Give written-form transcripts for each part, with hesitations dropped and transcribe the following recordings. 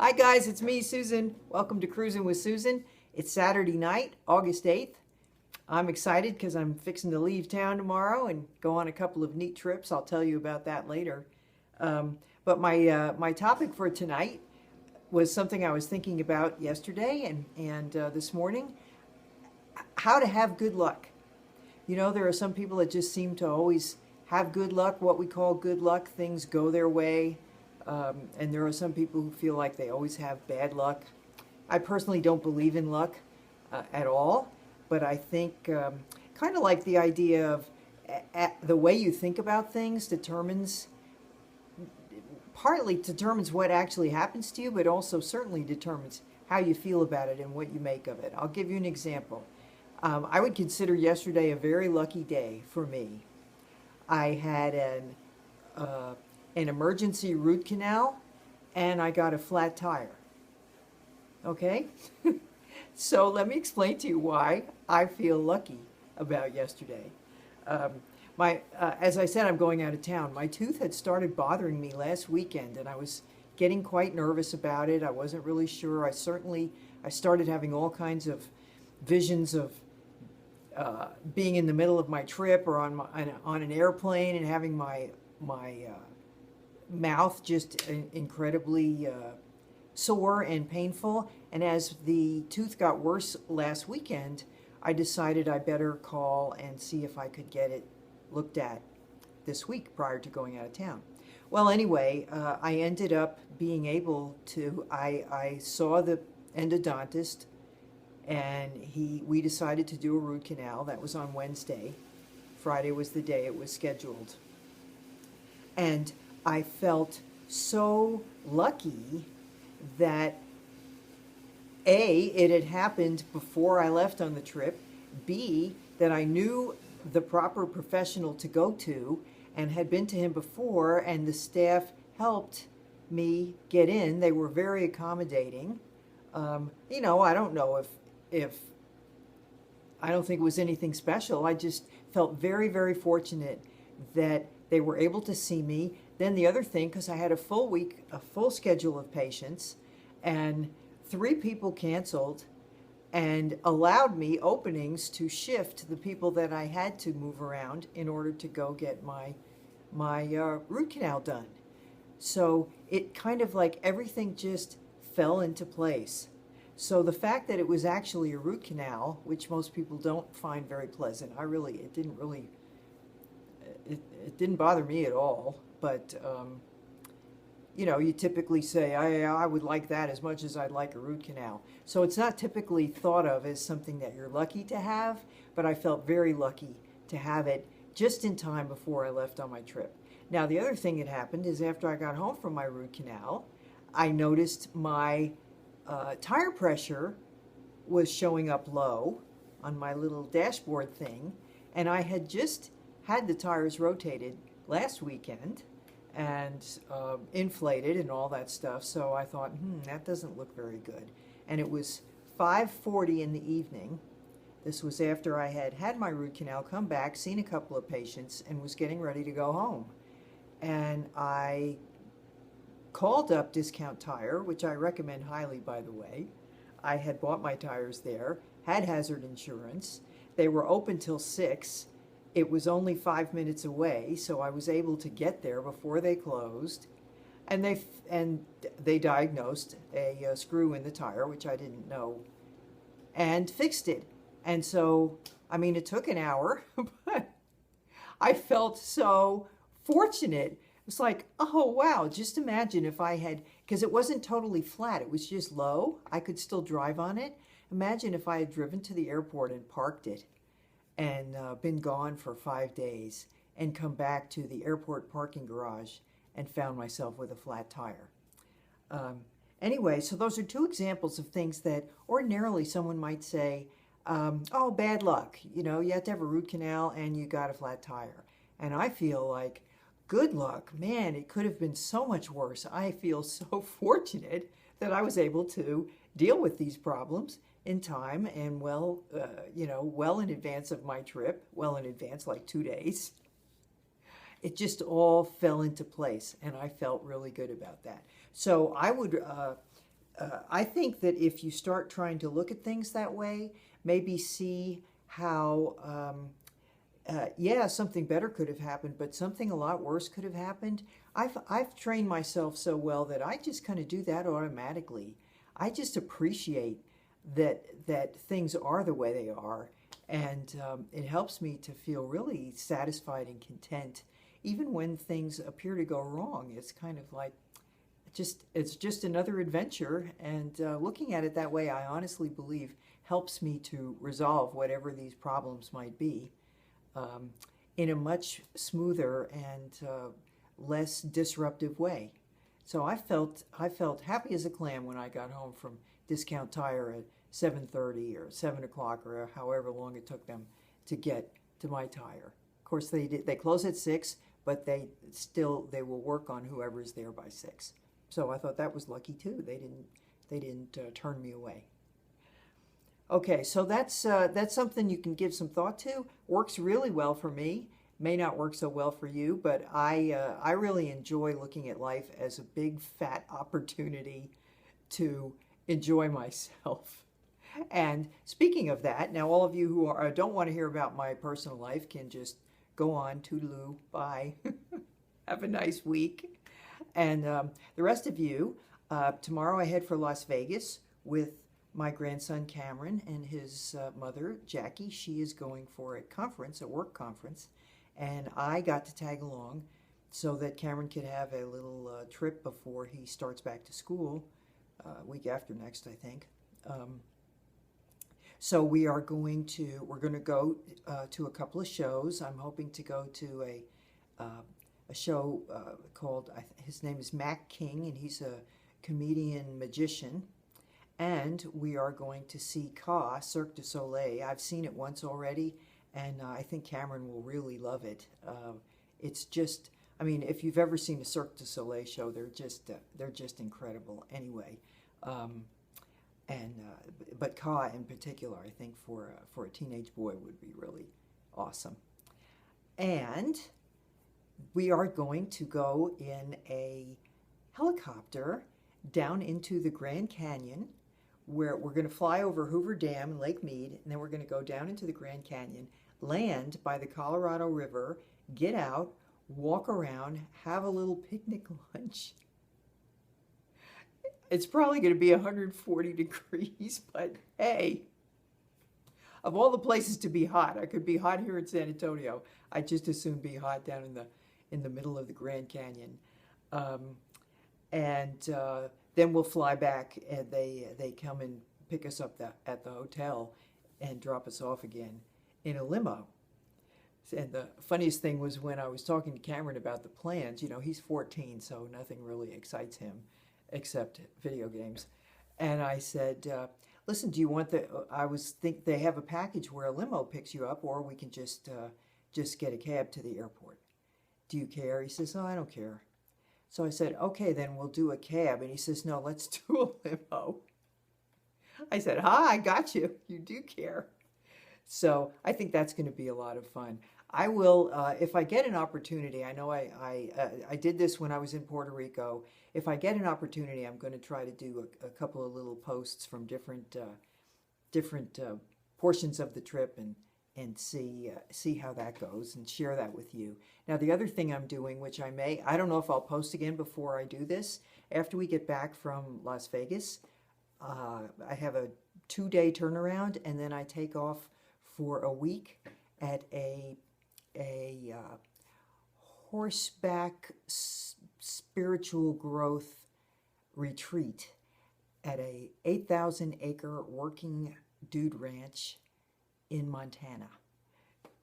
Hi guys, it's me, Susan. Welcome to Cruisin' with Susan. It's Saturday night, August 8th. I'm excited because I'm fixing to leave town tomorrow and go on a couple of neat trips. I'll tell you about that later. But my topic for tonight was something I was thinking about yesterday and this morning. How to have good luck. You know, there are some people that just seem to always have good luck, what we call good luck. Things go their way. And there are some people who feel like they always have bad luck. I personally don't believe in luck at all, but I think kind of like the idea of the way you think about things partly determines what actually happens to you, but also certainly determines how you feel about it and what you make of it. I'll give you an example. I would consider yesterday a very lucky day for me. I had an emergency root canal and I got a flat tire. Okay? So let me explain to you why I feel lucky about yesterday. As I said, I'm going out of town. My tooth had started bothering me last weekend and I was getting quite nervous about it. I wasn't really sure. I started having all kinds of visions of being in the middle of my trip or on an airplane and having my mouth just incredibly sore and painful. And as the tooth got worse last weekend, I decided I better call and see if I could get it looked at this week prior to going out of town. Well, anyway, I ended up being able to, I saw the endodontist and we decided to do a root canal. That was on Wednesday. Friday was the day it was scheduled. And I felt so lucky that A, it had happened before I left on the trip, B, that I knew the proper professional to go to and had been to him before, and the staff helped me get in. They were very accommodating. I don't know if I don't think it was anything special. I just felt very, very fortunate that they were able to see me. Then the other thing, because I had a full schedule of patients, and 3 people canceled and allowed me openings to shift the people that I had to move around in order to go get my root canal done. So it kind of like everything just fell into place. So the fact that it was actually a root canal, which most people don't find very pleasant, it didn't bother me at all. But you typically say, I would like that as much as I'd like a root canal. So it's not typically thought of as something that you're lucky to have, but I felt very lucky to have it just in time before I left on my trip. Now, the other thing that happened is after I got home from my root canal, I noticed my tire pressure was showing up low on my little dashboard thing, and I had just had the tires rotated last weekend and inflated and all that stuff. So I thought, that doesn't look very good. And it was 5:40 in the evening. This was after I had had my root canal, come back, seen a couple of patients, and was getting ready to go home. And I called up Discount Tire, which I recommend highly, by the way. I had bought my tires there, had hazard insurance. They were open till 6. It was only 5 minutes away, so I was able to get there before they closed. And they diagnosed a screw in the tire, which I didn't know, and fixed it. And so, it took an hour, but I felt so fortunate. It's like, oh, wow, just imagine if I had, because it wasn't totally flat, it was just low. I could still drive on it. Imagine if I had driven to the airport and parked it and been gone for 5 days and come back to the airport parking garage and found myself with a flat tire. Anyway, so those are 2 examples of things that ordinarily someone might say, oh, bad luck. You have to have a root canal and you got a flat tire. And I feel like, good luck. Man, it could have been so much worse. I feel so fortunate that I was able to deal with these problems in time and well in advance of my trip, well in advance, like 2 days. It just all fell into place and I felt really good about that. So I would I think that if you start trying to look at things that way, maybe see how, yeah, something better could have happened, but something a lot worse could have happened. I've trained myself so well that I just kind of do that automatically. I just appreciate that things are the way they are, and it helps me to feel really satisfied and content, even when things appear to go wrong. It's kind of like it's just another adventure, and looking at it that way, I honestly believe helps me to resolve whatever these problems might be um, in a much smoother and less disruptive way. So I felt happy as a clam when I got home from Discount Tire at 7:30 or 7 o'clock or however long it took them to get to my tire. Of course, they close at 6, but they will work on whoever's there by 6. So I thought that was lucky too. They didn't turn me away. Okay, so that's something you can give some thought to. Works really well for me. May not work so well for you, but I really enjoy looking at life as a big fat opportunity to enjoy myself. And speaking of that, now all of you who don't want to hear about my personal life can just go on, toodaloo, bye. Have a nice week. And the rest of you, tomorrow I head for Las Vegas with my grandson Cameron and his mother Jackie. She is going for a conference, a work conference, and I got to tag along so that Cameron could have a little trip before he starts back to school, week after next, I think. So we're going to go to a couple of shows. I'm hoping to go to a show called, his name is Mac King, and he's a comedian magician. And we are going to see Cirque du Soleil. I've seen it once already, and I think Cameron will really love it. It's just, I mean, if you've ever seen a Cirque du Soleil show, they're just incredible. Anyway, but Ka in particular, I think for a teenage boy would be really awesome. And we are going to go in a helicopter down into the Grand Canyon, where we're going to fly over Hoover Dam and Lake Mead, and then we're going to go down into the Grand Canyon, land by the Colorado River, get out, walk around, have a little picnic lunch. It's probably going to be 140 degrees, but hey, of all the places to be hot, I could be hot here in San Antonio. I'd just as soon be hot down in the middle of the Grand Canyon. And then we'll fly back, and they come and pick us up at the hotel and drop us off again in a limo. And the funniest thing was when I was talking to Cameron about the plans, he's 14, so nothing really excites him except video games. And I said, listen, do you want think they have a package where a limo picks you up, or we can just get a cab to the airport. Do you care? He says, oh, I don't care. So I said, okay, then we'll do a cab. And he says, no, let's do a limo. I said, I got you. You do care. So I think that's going to be a lot of fun. I will, if I get an opportunity, I know I did this when I was in Puerto Rico. If I get an opportunity, I'm going to try to do a couple of little posts from different portions of the trip and see how that goes and share that with you. Now, the other thing I'm doing, which I don't know if I'll post again before I do this, after we get back from Las Vegas, I have a 2-day turnaround, and then I take off for a week at a horseback spiritual growth retreat at a 8,000-acre working dude ranch in Montana.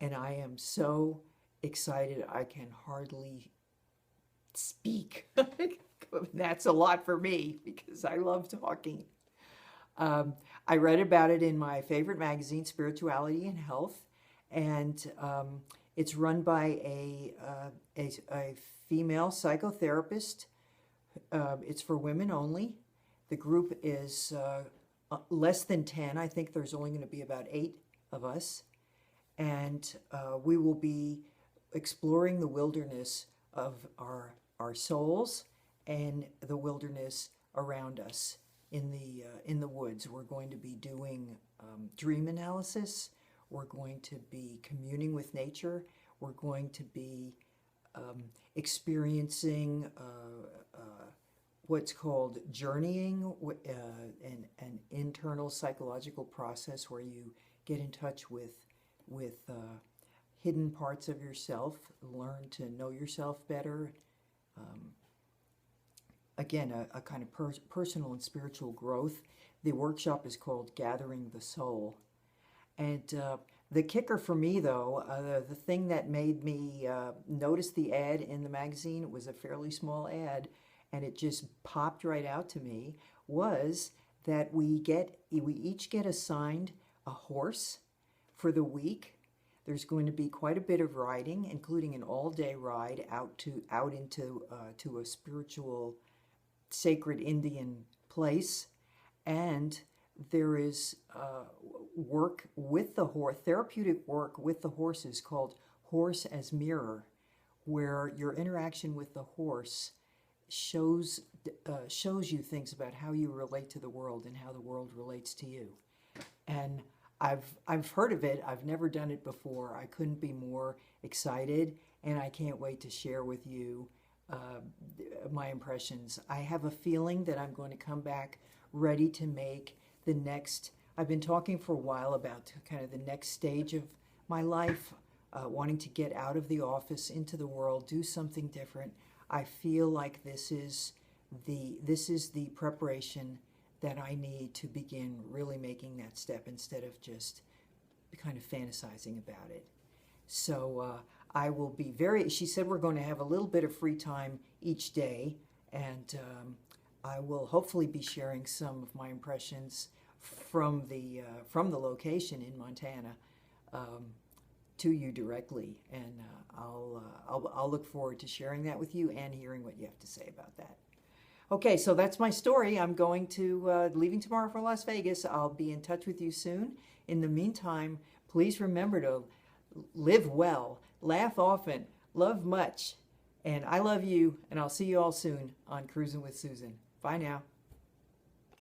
And I am so excited I can hardly speak. That's a lot for me because I love talking. I read about it in my favorite magazine, Spirituality and Health, and it's run by a female psychotherapist. It's for women only. The group is less than 10. I think there's only going to be about 8 of us, and we will be exploring the wilderness of our souls and the wilderness around us in the woods. We're going to be doing dream analysis. We're going to be communing with nature. We're going to be experiencing what's called journeying, an internal psychological process where you get in touch with hidden parts of yourself, learn to know yourself better. Again, a kind of personal and spiritual growth. The workshop is called Gathering the Soul. And the kicker for me, though, the thing that made me notice the ad in the magazine, it was a fairly small ad, and it just popped right out to me, was that we each get assigned a horse for the week. There's going to be quite a bit of riding, including an all-day ride out into to a spiritual, sacred Indian place, and there is work with the horse, therapeutic work with the horses called Horse as Mirror, where your interaction with the horse shows you things about how you relate to the world and how the world relates to you. And I've heard of it. I've never done it before. I couldn't be more excited, and I can't wait to share with you my impressions. I have a feeling that I'm going to come back ready to make the next. I've been talking for a while about kind of the next stage of my life, wanting to get out of the office into the world, do something different. I feel like this is the preparation that I need to begin really making that step instead of just kind of fantasizing about it. So I will be she said we're going to have a little bit of free time each day, and I will hopefully be sharing some of my impressions from the location in Montana to you directly, and I'll look forward to sharing that with you and hearing what you have to say about that. Okay, so that's my story. I'm going to leaving tomorrow for Las Vegas. I'll be in touch with you soon. In the meantime, please remember to live well, laugh often, love much, and I love you, and I'll see you all soon on Cruisin' with Susan. Bye now.